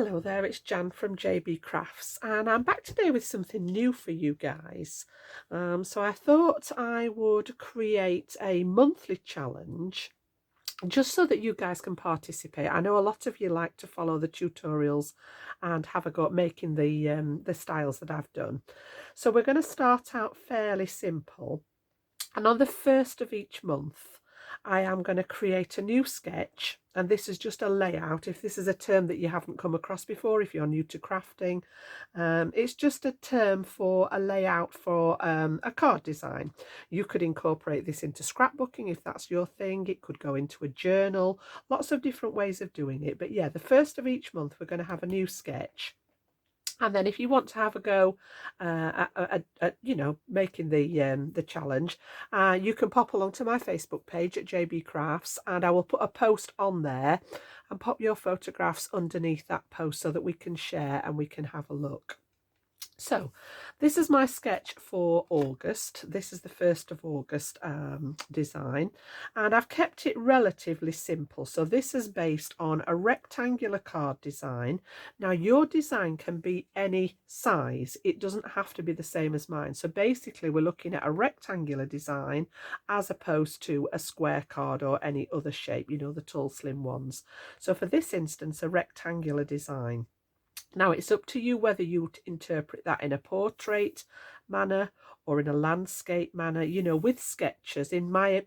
Hello there, it's Jan from JB Crafts, and I'm back today with something new for you guys. So I thought I would create a monthly challenge just so that you guys can participate. I know a lot of you like to follow the tutorials and have a go at making the styles that I've done. So we're going to start out fairly simple, and on the first of each month I am going to create a new sketch, and this is just a layout. If this is a term that you haven't come across before, if you're new to crafting, it's just a term for a layout for a card design. You could incorporate this into scrapbooking if that's your thing. It could go into a journal, lots of different ways of doing it. But yeah, the first of each month we're going to have a new sketch. And then if you want to have a go at making the challenge, you can pop along to my Facebook page at JB Crafts, and I will put a post on there and pop your photographs underneath that post so that we can share and we can have a look. So this is my sketch for August. This is the 1st of August design, and I've kept it relatively simple. So this is based on a rectangular card design. Now your design can be any size. It doesn't have to be the same as mine. So basically we're looking at a rectangular design as opposed to a square card or any other shape, you know, the tall slim ones. So for this instance, a rectangular design. Now it's up to you whether you interpret that in a portrait manner or in a landscape manner. You know, with sketches, in my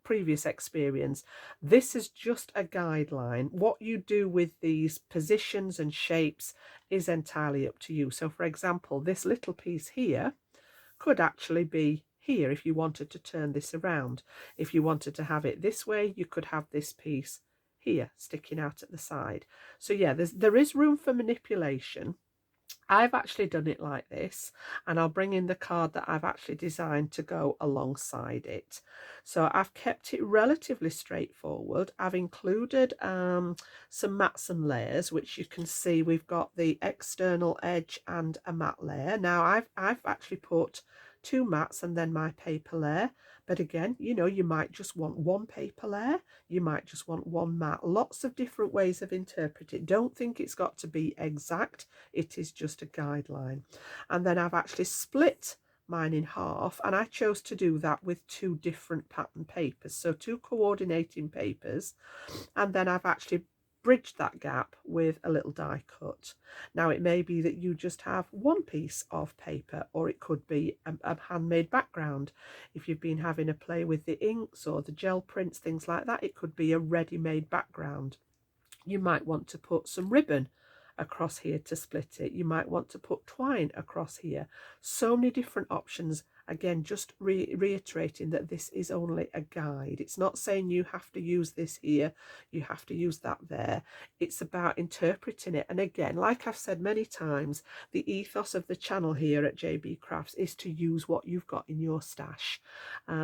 previous experience, this is just a guideline. What you do with these positions and shapes is entirely up to you. So for example, this little piece here could actually be here if you wanted to turn this around. If you wanted to have it this way, you could have this piece here sticking out at the side. So yeah, there is room for manipulation. I've actually done it like this, and I'll bring in the card that I've actually designed to go alongside it. So I've kept it relatively straightforward. I've included some mats and layers, which you can see we've got the external edge and a mat layer. Now I've actually put 2 mats and then my paper layer, but again, you know, you might just want 1 paper layer, you might just want 1 mat. Lots of different ways of interpreting it. Don't think it's got to be exact, it is just a guideline. And then I've actually split mine in half, and I chose to do that with 2 different pattern papers, so 2 coordinating papers, and then I've actually bridge that gap with a little die cut. Now it may be that you just have 1 piece of paper, or it could be a handmade background. If you've been having a play with the inks or the gel prints, things like that, it could be a ready-made background. You might want to put some ribbon across here to split it. You might want to put twine across here. So many different options. Again, just reiterating that this is only a guide. It's not saying you have to use this here, you have to use that there. It's about interpreting it. And again, like I've said many times, the ethos of the channel here at JB Crafts is to use what you've got in your stash.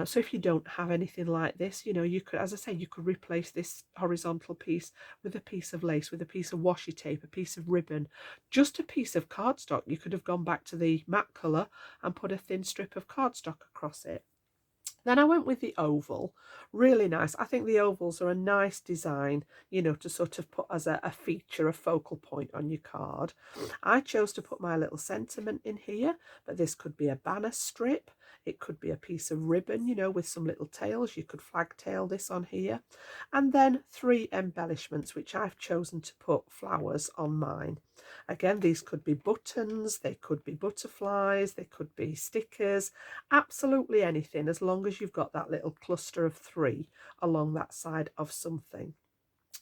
So if you don't have anything like this, you know, you could, as I say, you could replace this horizontal piece with a piece of lace, with a piece of washi tape, a piece of ribbon, just a piece of cardstock. You could have gone back to the matte colour and put a thin strip of cardstock across it. Then I went with the oval, really nice. I think the ovals are a nice design, you know, to sort of put as a feature, a focal point on your card. I chose to put my little sentiment in here, but this could be a banner strip. It could be a piece of ribbon, you know, with some little tails. You could flag tail this on here. And then 3 embellishments, which I've chosen to put flowers on mine. Again, these could be buttons, they could be butterflies, they could be stickers, absolutely anything, as long as you've got that little cluster of 3 along that side of something.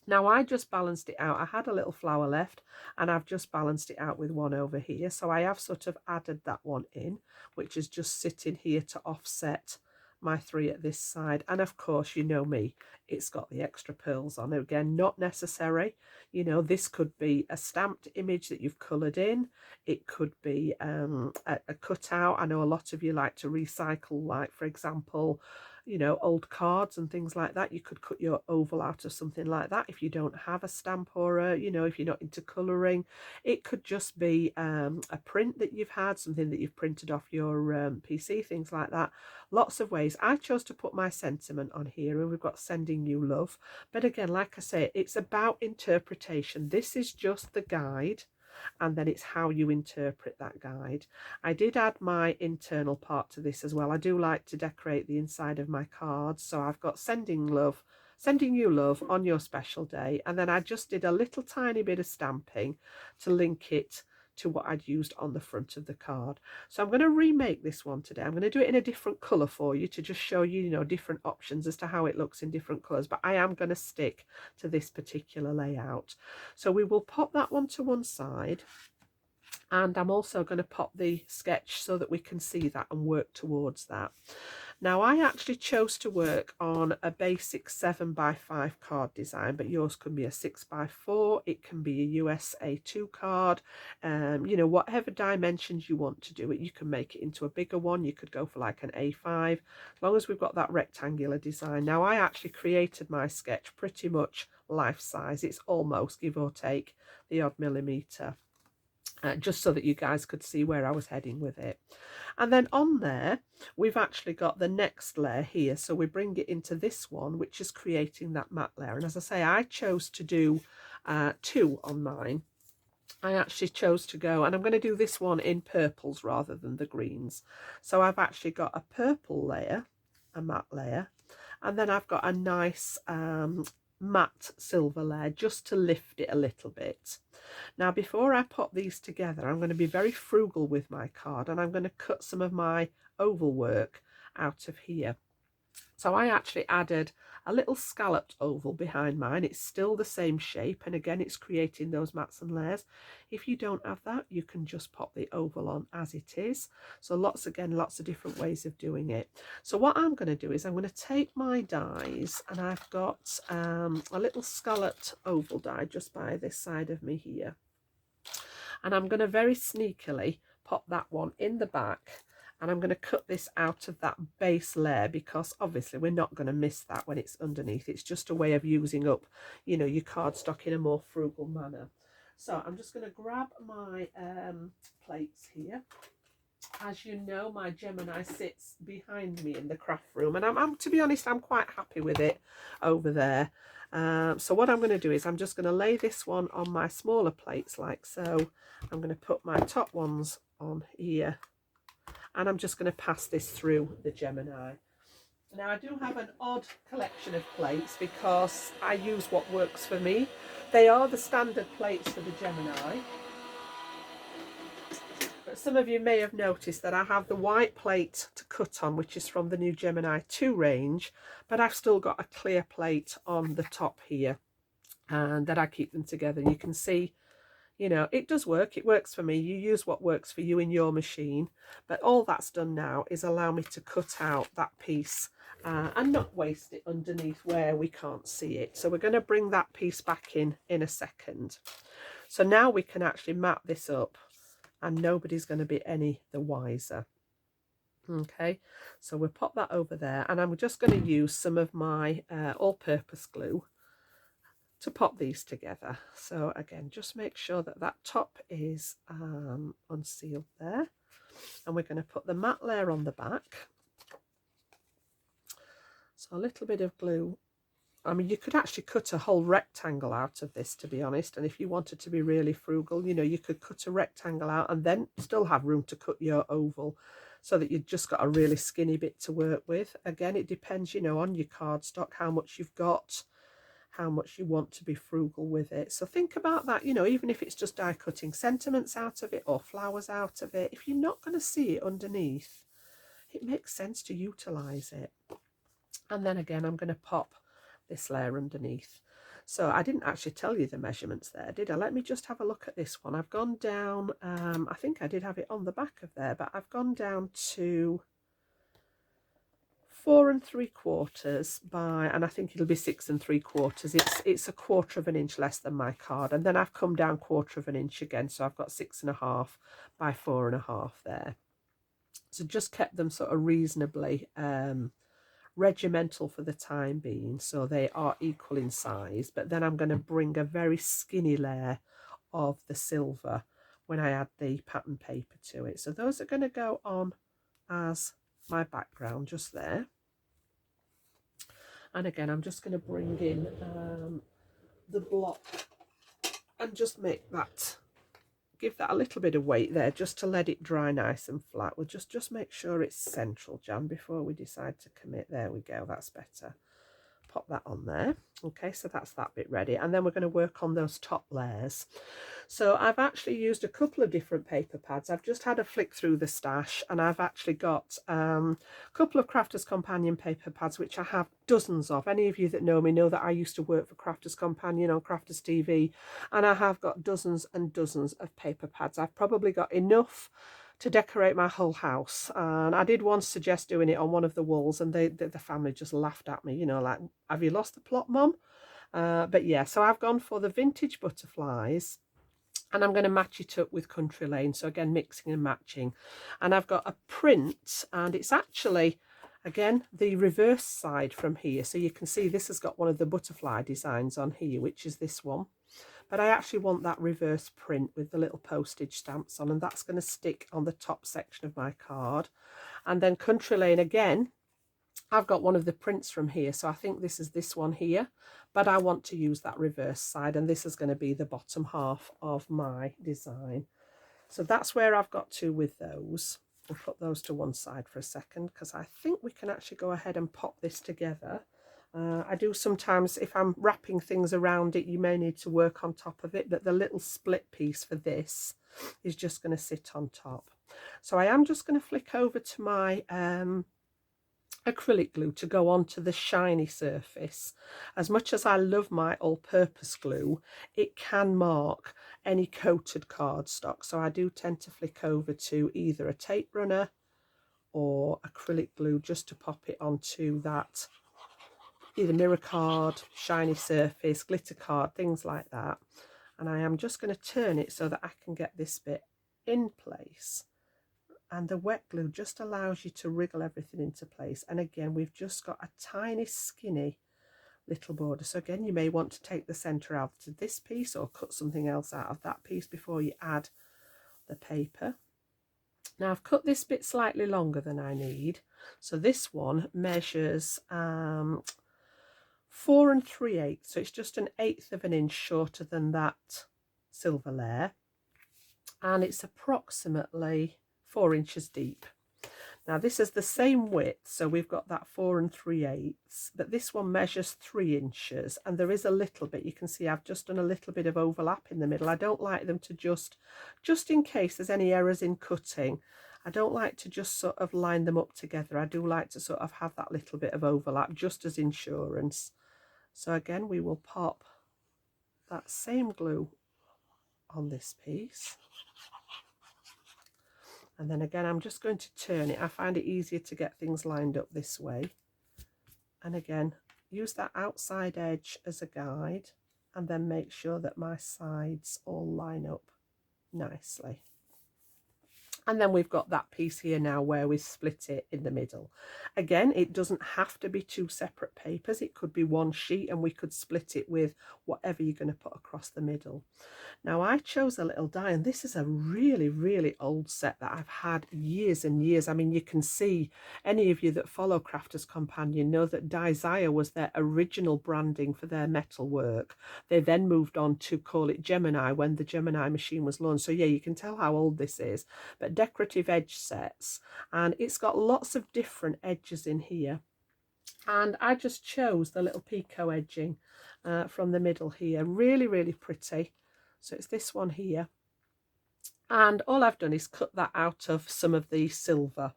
Now I just balanced it out. I had a little flower left, and I've just balanced it out with 1 over here. So I have sort of added that one in, which is just sitting here to offset my 3 at this side. And of course, you know me, it's got the extra pearls on it. Again, not necessary. You know, this could be a stamped image that you've coloured in. It could be a cutout. I know a lot of you like to recycle, like for example, you know, old cards and things like that. You could cut your oval out of something like that if you don't have a stamp, or a, you know, if you're not into colouring. It could just be a print that you've had, something that you've printed off your PC, things like that. Lots of ways. I chose to put my sentiment on here, and we've got sending you love. But again, like I say, it's about interpretation. This is just the guide, and then it's how you interpret that guide. I did add my internal part to this as well. I do like to decorate the inside of my cards, so I've got sending you love on your special day, and then I just did a little tiny bit of stamping to link it to what I'd used on the front of the card. So I'm going to remake this one today. I'm going to do it in a different colour for you, to just show you, you know, different options as to how it looks in different colours, but I am going to stick to this particular layout. So we will pop that one to one side, and I'm also going to pop the sketch so that we can see that and work towards that. Now, I actually chose to work on a basic 7x5 card design, but yours can be a 6x4, it can be a USA 2 card, you know, whatever dimensions you want to do it. You can make it into a bigger one, you could go for like an A5, as long as we've got that rectangular design. Now, I actually created my sketch pretty much life size. It's almost, give or take, the odd millimetre. Just so that you guys could see where I was heading with it. And then on there, we've actually got the next layer here. So we bring it into this one, which is creating that matte layer. And as I say, I chose to do 2 on mine. I actually chose to go, and I'm going to do this one in purples rather than the greens. So I've actually got a purple layer, a matte layer, and then I've got a nice matte silver layer just to lift it a little bit. Now, before I pop these together, I'm going to be very frugal with my card, and I'm going to cut some of my oval work out of here. So I actually added a little scalloped oval behind mine. It's still the same shape, and again, it's creating those mats and layers. If you don't have that, you can just pop the oval on as it is. So lots of different ways of doing it. So what I'm going to do is I'm going to take my dies, and I've got a little scalloped oval die just by this side of me here. And I'm going to very sneakily pop that one in the back, and I'm going to cut this out of that base layer, because obviously we're not going to miss that when it's underneath. It's just a way of using up, you know, your cardstock in a more frugal manner. So I'm just going to grab my plates here. As you know, my Gemini sits behind me in the craft room, and I'm to be honest, I'm quite happy with it over there. So what I'm going to do is I'm just going to lay this one on my smaller plates like so. I'm going to put my top ones on here, and I'm just going to pass this through the Gemini. Now, I do have an odd collection of plates because I use what works for me. They are the standard plates for the Gemini. But some of you may have noticed that I have the white plate to cut on, which is from the new Gemini 2 range, but I've still got a clear plate on the top here, and that I keep them together. You can see, you know, it does work. It works for me. You use what works for you in your machine. But all that's done now is allow me to cut out that piece and not waste it underneath where we can't see it. So we're going to bring that piece back in a second. So now we can actually map this up, and nobody's going to be any the wiser. Okay, so we'll pop that over there, and I'm just going to use some of my all-purpose glue to pop these together. So again, just make sure that that top is unsealed there, and we're going to put the matte layer on the back. So a little bit of glue. I mean, you could actually cut a whole rectangle out of this, to be honest, and if you wanted to be really frugal, you know, you could cut a rectangle out and then still have room to cut your oval, so that you've just got a really skinny bit to work with. Again, it depends, you know, on your cardstock, how much you've got, how much you want to be frugal with it. So think about that, you know, even if it's just die cutting sentiments out of it or flowers out of it, if you're not going to see it underneath, it makes sense to utilize it. And then again, I'm going to pop this layer underneath. So I didn't actually tell you the measurements there, did I? Let me just have a look at this one. I've gone down, I think I did have it on the back of there, but I've gone down to 4 3/4 by, and I think it'll be 6 3/4. It's a 1/4 of an inch less than my card, and then I've come down 1/4 of an inch again, so I've got 6 1/2 by 4 1/2 there. So just kept them sort of reasonably regimental for the time being, so they are equal in size. But then I'm going to bring a very skinny layer of the silver when I add the pattern paper to it. So those are going to go on as my background just there. And again, I'm just going to bring in the block and just make that, give that a little bit of weight there, just to let it dry nice and flat. We'll just make sure it's central, Jan, before we decide to commit. There we go, that's better. Pop that on there. Okay, so that's that bit ready, and then we're going to work on those top layers. So I've actually used a couple of different paper pads. I've just had a flick through the stash, and I've actually got a couple of Crafters Companion paper pads, which I have dozens of. Any of you that know me know that I used to work for Crafters Companion on Crafters TV, and I have got dozens and dozens of paper pads. I've probably got enough to decorate my whole house, and I did once suggest doing it on one of the walls, and the family just laughed at me, you know, like, have you lost the plot, Mum? But yeah, so I've gone for the vintage butterflies, and I'm going to match it up with Country Lane. So again, mixing and matching. And I've got a print, and it's actually, again, the reverse side from here. So you can see this has got one of the butterfly designs on here, which is this one. But I actually want that reverse print with the little postage stamps on, and that's going to stick on the top section of my card. And then Country Lane, again, I've got one of the prints from here, so I think this is this one here, but I want to use that reverse side, and this is going to be the bottom half of my design. So that's where I've got to with those. We'll put those to one side for a second, because I think we can actually go ahead and pop this together. I do sometimes, if I'm wrapping things around it, you may need to work on top of it, but the little split piece for this is just going to sit on top. So I am just going to flick over to my acrylic glue to go onto the shiny surface. As much as I love my all-purpose glue, it can mark any coated cardstock, so I do tend to flick over to either a tape runner or acrylic glue just to pop it onto that either mirror card, shiny surface, glitter card, things like that. And I am just going to turn it so that I can get this bit in place. And the wet glue just allows you to wriggle everything into place. And again, we've just got a tiny skinny little border. So again, you may want to take the center out of this piece or cut something else out of that piece before you add the paper. Now I've cut this bit slightly longer than I need. So this one measures 4 3/8, so it's just 1/8 of an inch shorter than that silver layer, and it's approximately 4 inches deep. Now this is the same width, so we've got that 4 3/8, but this one measures 3 inches, and there is a little bit, you can see I've just done a little bit of overlap in the middle. I don't like them to just in case there's any errors in cutting, I don't like to just sort of line them up together. I do like to sort of have that little bit of overlap just as insurance. So again, we will pop that same glue on this piece. And then again, I'm just going to turn it. I find it easier to get things lined up this way. And again, use that outside edge as a guide, and then make sure that my sides all line up nicely. And then we've got that piece here now where we split it in the middle. Again, it doesn't have to be 2 separate papers. It could be 1 sheet, and we could split it with whatever you're going to put across the middle. Now I chose a little die, and this is a really, really old set that I've had years and years. I mean, you can see, any of you that follow Crafters Companion know that Die was their original branding for their metal work. They then moved on to call it Gemini when the Gemini machine was launched. So yeah, you can tell how old this is. But decorative edge sets, and it's got lots of different edges in here. And I just chose the little picot edging from the middle here. Really, really pretty. So it's this one here, and all I've done is cut that out of some of the silver.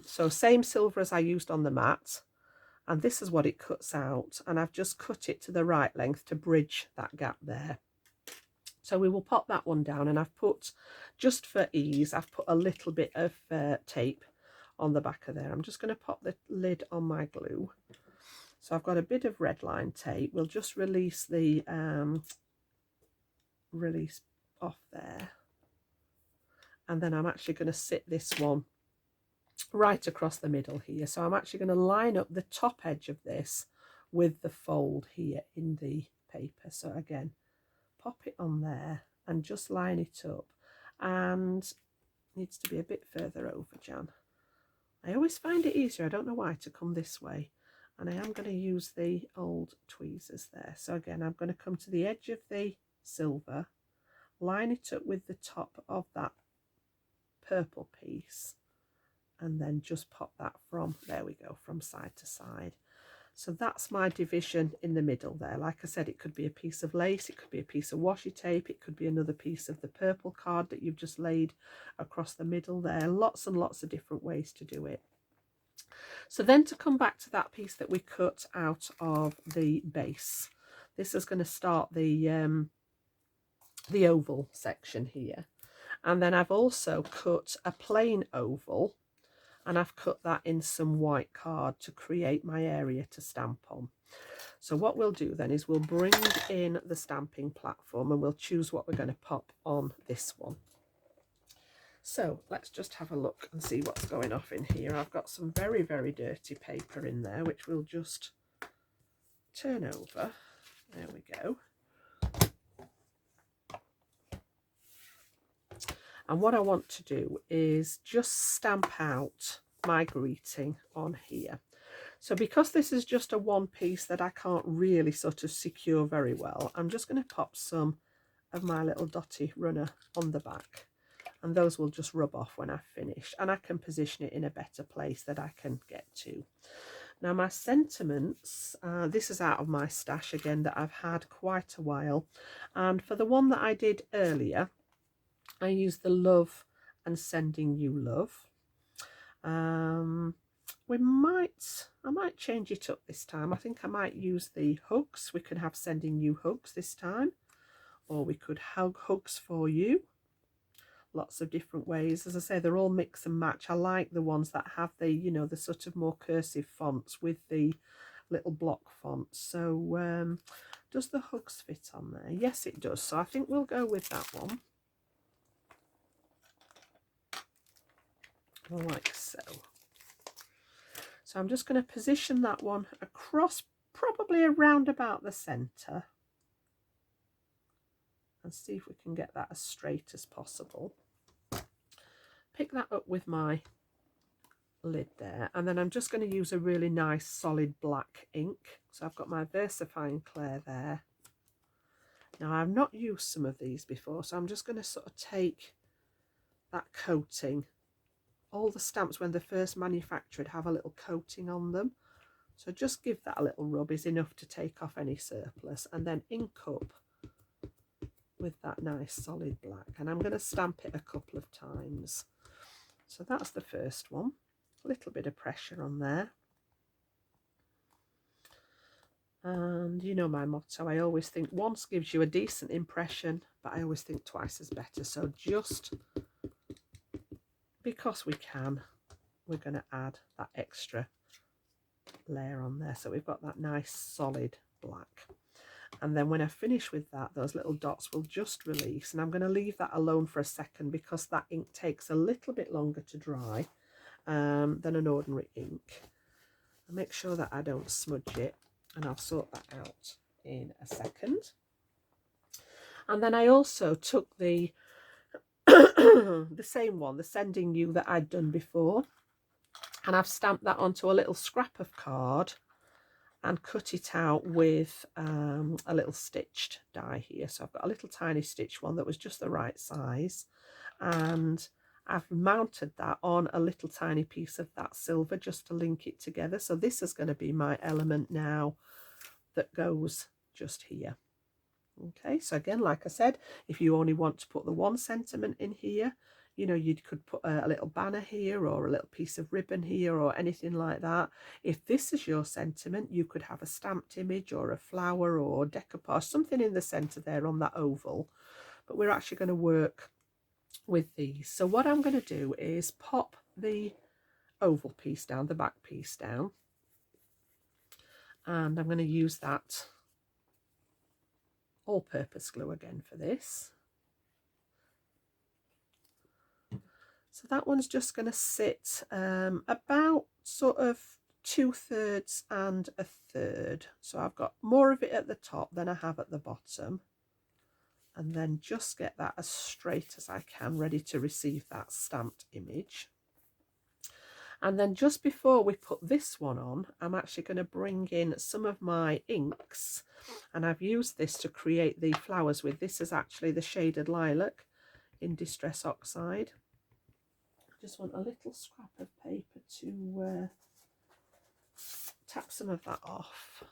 So same silver as I used on the mat, and this is what it cuts out, and I've just cut it to the right length to bridge that gap there. So we will pop that one down, and I've put, just for ease, I've put a little bit of tape on the back of there. I'm just going to pop the lid on my glue. So I've got a bit of red line tape. We'll just release the release off there, and then I'm actually going to sit this one right across the middle here. So I'm actually going to line up the top edge of this with the fold here in the paper. So again, pop it on there and just line it up, and needs to be a bit further over, Jan. I always find it easier, I don't know why, to come this way, and I am going to use the old tweezers there. So again, I'm going to come to the edge of the silver, line it up with the top of that purple piece, and then just pop that from, there we go, from side to side. So that's my division in the middle there. Like I said, it could be a piece of lace, it could be a piece of washi tape, it could be another piece of the purple card that you've just laid across the middle there. Lots and lots of different ways to do it. So then to come back to that piece that we cut out of the base, this is going to start the oval section here. And then I've also cut a plain oval, and I've cut that in some white card to create my area to stamp on. So what we'll do then is we'll bring in the stamping platform and we'll choose what we're going to pop on this one. So let's just have a look and see what's going off in here. I've got some very, very dirty paper in there, which we'll just turn over. There we go. And what I want to do is just stamp out my greeting on here. So because this is just a one piece that I can't really sort of secure very well, I'm just going to pop some of my little dotty runner on the back, and those will just rub off when I've finished, and I can position it in a better place that I can get to. Now my sentiments, this is out of my stash again that I've had quite a while, and for the one that I did earlier, I used the love and sending you love. I might change it up this time. I think I might use the hugs. We could have sending you hugs this time, or we could hug hugs for you. Lots of different ways. As I say, they're all mix and match. I like the ones that have the, you know, the sort of more cursive fonts with the little block fonts. So does the hugs fit on there? Yes, it does. So I think we'll go with that one. Like so. So I'm just going to position that one across, probably around about the centre, and see if we can get that as straight as possible. Pick that up with my lid there, and then I'm just going to use a really nice solid black ink. So I've got my VersaFine Clair there. Now I've not used some of these before, so I'm just going to sort of take that coating. All the stamps when they're first manufactured have a little coating on them, so just give that a little rub is enough to take off any surplus, and then ink up with that nice solid black, and I'm going to stamp it a couple of times. So that's the first one. A little bit of pressure on there, and you know my motto, I always think once gives you a decent impression, but I always think twice is better. So just because we can, we're going to add that extra layer on there, so we've got that nice solid black. And then when I finish with that, those little dots will just release, and I'm going to leave that alone for a second because that ink takes a little bit longer to dry than an ordinary ink. I'll make sure that I don't smudge it, and I'll sort that out in a second. And then I also took the the same one, the sending you, that I'd done before, and I've stamped that onto a little scrap of card and cut it out with a little stitched die here. So I've got a little tiny stitched one that was just the right size, and I've mounted that on a little tiny piece of that silver just to link it together. So this is going to be my element now that goes just here. Okay, so again, like I said, if you only want to put the one sentiment in here, you know, you could put a little banner here or a little piece of ribbon here or anything like that. If this is your sentiment, you could have a stamped image or a flower or decoupage, something in the centre there on that oval. But we're actually going to work with these. So what I'm going to do is pop the oval piece down, the back piece down, and I'm going to use that all-purpose glue again for this. So that one's just going to sit about sort of 2/3 and 1/3. So I've got more of it at the top than I have at the bottom. And then just get that as straight as I can, ready to receive that stamped image. And then just before we put this one on, I'm actually going to bring in some of my inks, and I've used this to create the flowers with. This is actually the shaded lilac in Distress Oxide. I just want a little scrap of paper to tap some of that off.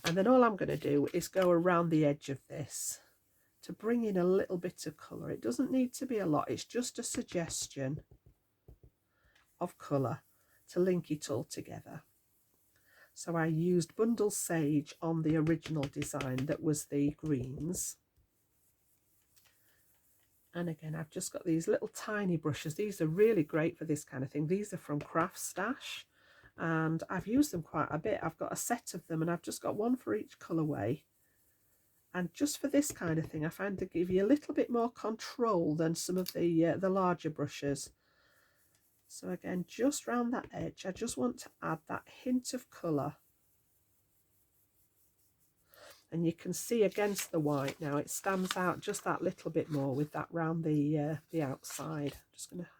And then all I'm going to do is go around the edge of this to bring in a little bit of colour. It doesn't need to be a lot, it's just a suggestion of colour to link it all together. So I used Bundle Sage on the original design that was the greens. And again, I've just got these little tiny brushes. These are really great for this kind of thing. These are from Crafty, and I've used them quite a bit. I've got a set of them and I've just got one for each colourway. And just for this kind of thing, I find to give you a little bit more control than some of the larger brushes. So again, just round that edge, I just want to add that hint of colour. And you can see against the white now, it stands out just that little bit more with that round the outside. I'm just going to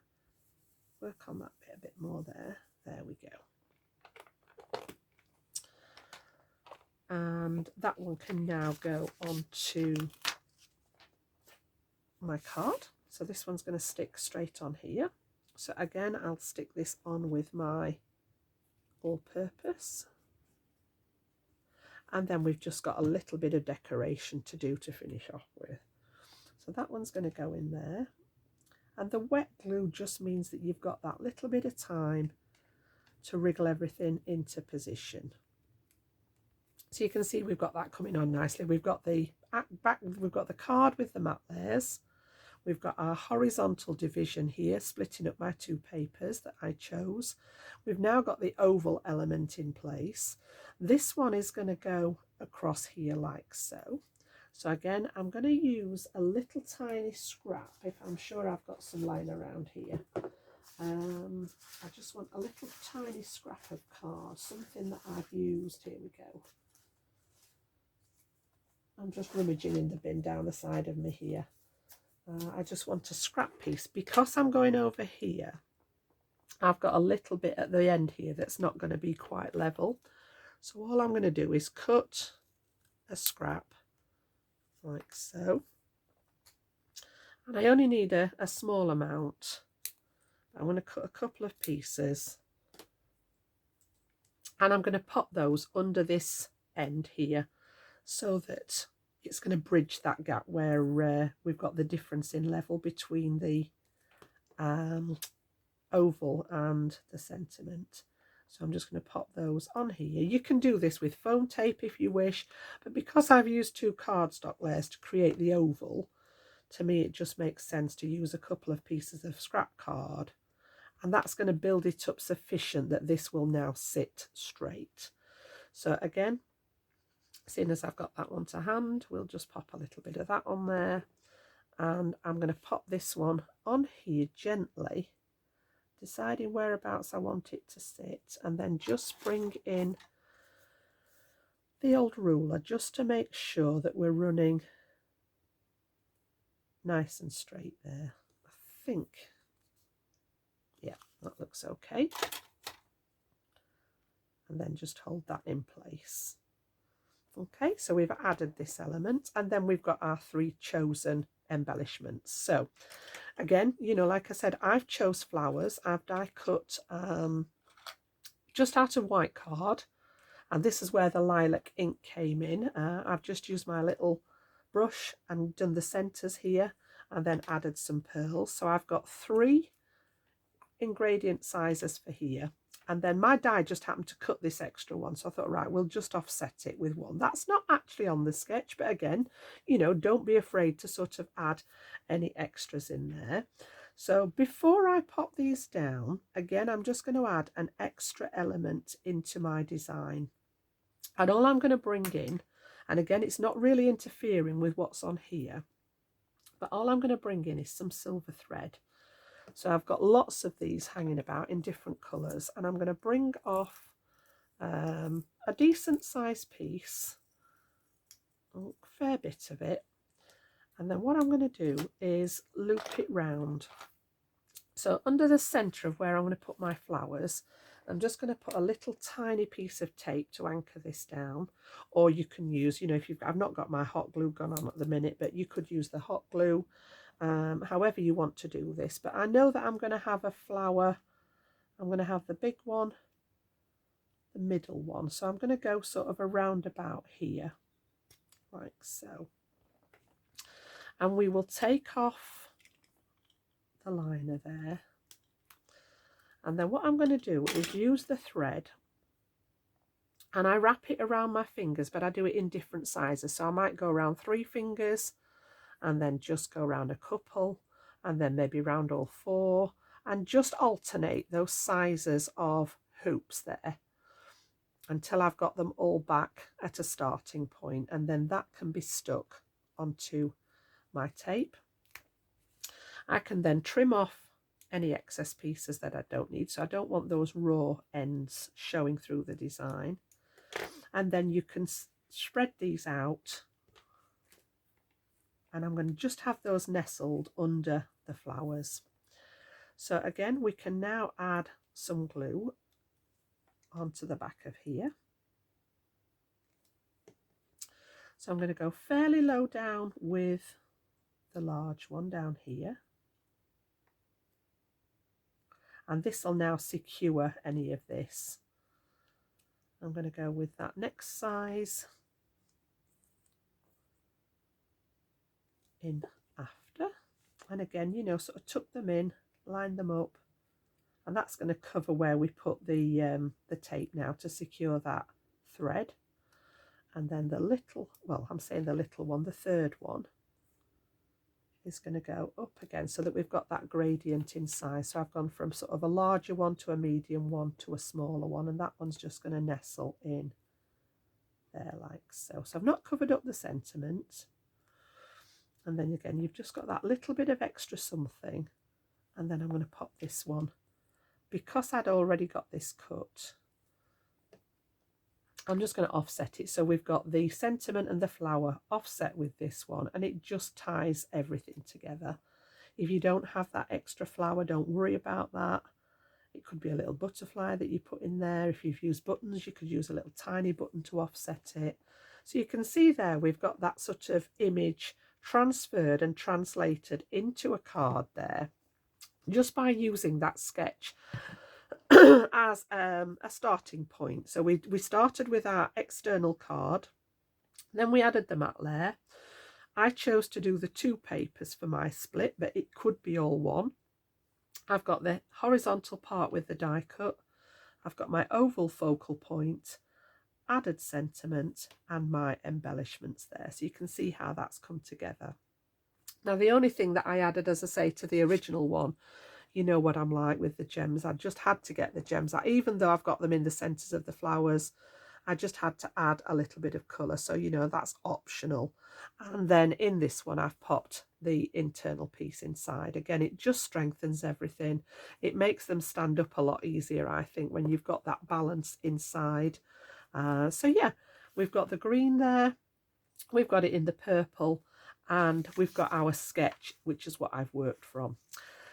work on that bit a bit more there. There we go. And that one can now go onto my card. So this one's going to stick straight on here. So again, I'll stick this on with my all-purpose. And then we've just got a little bit of decoration to do to finish off with. So that one's going to go in there. And the wet glue just means that you've got that little bit of time to wriggle everything into position. So you can see we've got that coming on nicely. We've got the back, we've got the card with the mat layers. We've got our horizontal division here, splitting up my two papers that I chose. We've now got the oval element in place. This one is going to go across here like so. So again, I'm going to use a little tiny scrap, if I'm sure I've got some lying around here. I just want a little tiny scrap of card, something that I've used. Here we go. I'm just rummaging in the bin down the side of me here. I just want a scrap piece. Because I'm going over here, I've got a little bit at the end here that's not going to be quite level. So all I'm going to do is cut a scrap like so. And I only need a small amount. I'm going to cut a couple of pieces. And I'm going to pop those under this end here so that it's going to bridge that gap where we've got the difference in level between the oval and the sentiment. So I'm just going to pop those on here. You can do this with foam tape if you wish, but because I've used two cardstock layers to create the oval, to me it just makes sense to use a couple of pieces of scrap card, and that's going to build it up sufficient that this will now sit straight. So again, seeing as I've got that one to hand, we'll just pop a little bit of that on there, and I'm going to pop this one on here gently, deciding whereabouts I want it to sit, and then just bring in the old ruler just to make sure that we're running nice and straight there. I think, yeah, that looks okay. And then just hold that in place. Okay, so we've added this element, and then we've got our three chosen embellishments. So again, you know, like I said, I've chose flowers. I've die cut just out of white card, and this is where the lilac ink came in. I've just used my little brush and done the centers here, and then added some pearls. So I've got 3 ingredient sizes for here. And then my die just happened to cut this extra one, so I thought, right, we'll just offset it with one. That's not actually on the sketch, but again, you know, don't be afraid to sort of add any extras in there. So before I pop these down, again, I'm just going to add an extra element into my design. And all I'm going to bring in, and again, it's not really interfering with what's on here, But all I'm going to bring in is some silver thread. So I've got lots of these hanging about in different colours, and I'm going to bring off a decent sized piece, a fair bit of it, and then what I'm going to do is loop it round. So under the centre of where I'm going to put my flowers, I'm just going to put a little tiny piece of tape to anchor this down, or you can use, you know, if I've not got my hot glue gun on at the minute, but you could use the hot glue, however you want to do this. But I know that I'm going to have a flower, I'm going to have the big one, the middle one, so I'm going to go sort of around about here, like so. And we will take off the liner there. And then what I'm going to do is use the thread, and I wrap it around my fingers, but I do it in different sizes. So I might go around 3 fingers, and then just go around a couple, and then maybe round all 4, and just alternate those sizes of hoops there until I've got them all back at a starting point, and then that can be stuck onto my tape. I can then trim off any excess pieces that I don't need, so I don't want those raw ends showing through the design. And then you can spread these out, and I'm going to just have those nestled under the flowers. So again, we can now add some glue onto the back of here. So I'm going to go fairly low down with the large one down here, and this will now secure any of this. I'm going to go with that next size in after, and again, you know, sort of tuck them in, line them up, and that's going to cover where we put the tape now to secure that thread. And then the little, well, I'm saying the little one, the third one, is going to go up again so that we've got that gradient in size. So I've gone from sort of a larger one to a medium one to a smaller one, and that one's just going to nestle in there like so. So I've not covered up the sentiment, and then again you've just got that little bit of extra something, and then I'm going to pop this one, because I'd already got this cut, I'm just going to offset it. So we've got the sentiment and the flower offset with this one, and it just ties everything together. If you don't have that extra flower, don't worry about that. It could be a little butterfly that you put in there. If you've used buttons, you could use a little tiny button to offset it. So you can see there we've got that sort of image transferred and translated into a card there, just by using that sketch as a starting point. So we started with our external card, then we added the matte layer. I chose to do the 2 papers for my split, but it could be all one. I've got the horizontal part with the die cut, I've got my oval focal point, added sentiment, and my embellishments there. So you can see how that's come together. Now the only thing that I added, as I say, to the original one, you know what I'm like with the gems, I just had to get the gems out. Even though I've got them in the centres of the flowers, I just had to add a little bit of colour, so you know that's optional. And then in this one I've popped the internal piece inside. Again, it just strengthens everything. It makes them stand up a lot easier, I think, when you've got that balance inside. So yeah, we've got the green there, we've got it in the purple, and we've got our sketch, which is what I've worked from.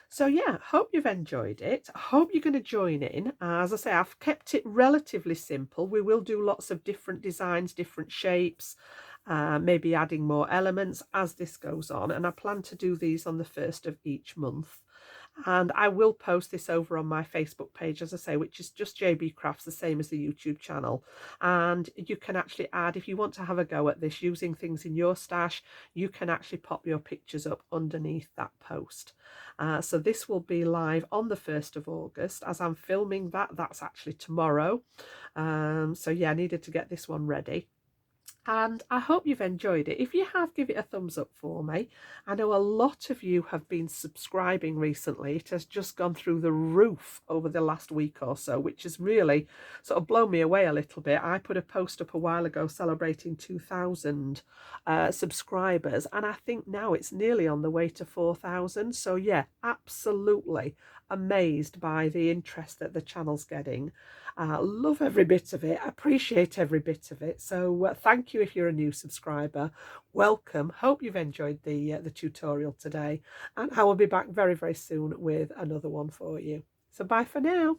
So yeah, hope you've enjoyed it. I hope you're going to join in. As I say, I've kept it relatively simple. We will do lots of different designs, different shapes, maybe adding more elements as this goes on. And I plan to do these on the 1st of each month. And I will post this over on my Facebook page, as I say, which is just JB Crafts, the same as the YouTube channel. And you can actually add, if you want to have a go at this using things in your stash, you can actually pop your pictures up underneath that post. So this will be live on the 1st of August. As I'm filming that, that's actually tomorrow. So yeah, I needed to get this one ready. And I hope you've enjoyed it. If you have, give it a thumbs up for me. I know a lot of you have been subscribing recently. It has just gone through the roof over the last week or so, which has really sort of blown me away a little bit. I put a post up a while ago celebrating 2,000 subscribers, and I think now it's nearly on the way to 4,000. So yeah, absolutely amazed by the interest that the channel's getting. Love every bit of it, appreciate every bit of it. So thank you if you're a new subscriber. Welcome. Hope you've enjoyed the tutorial today, and I will be back very, very soon with another one for you. So bye for now.